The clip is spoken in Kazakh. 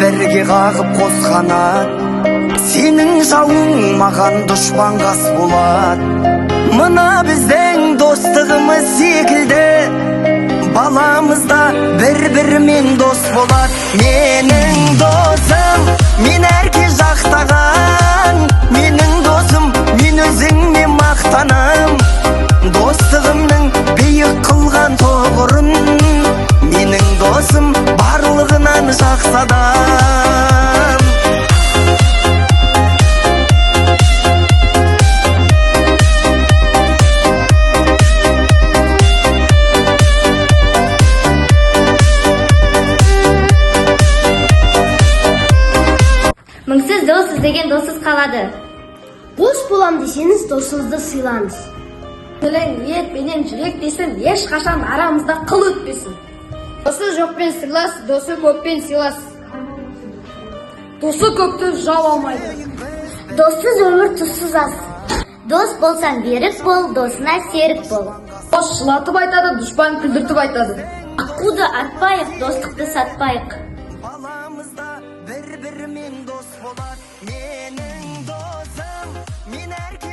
бірге қағып қос қанат. Сенің жауың маған дұшпан қас болады. Мына біздің достығымыз секілді баламызда бір-бірімен дос болады. Менің досым, мен әрке жақтаған. Менің досым, мен өзіңмен мақтанам. Достығымның биік қылған тоғырын, менің досым барлығынан жақсы адам. Мыңсыз дос іздеген доссыз қалады. Дос болам десеңіз, досыңызды сыйлаңыз. Тілің, ниет менен жүрек десін, ешқашан арамызда қыл өтпесін. Досы жоқпен сырлас, досы көппен сыйлас. Досы көпті жау алмайды. Доссыз өмір тұзсыз ас. Дос болсаң берік бол, досына серік бол. Дос жылатып айтады, дұшпан күлдіртіп айтады. Аққуды атпайық, достықты сатпайық. Баламызда бір-бірімен дос болады. Менің досым, мен әрке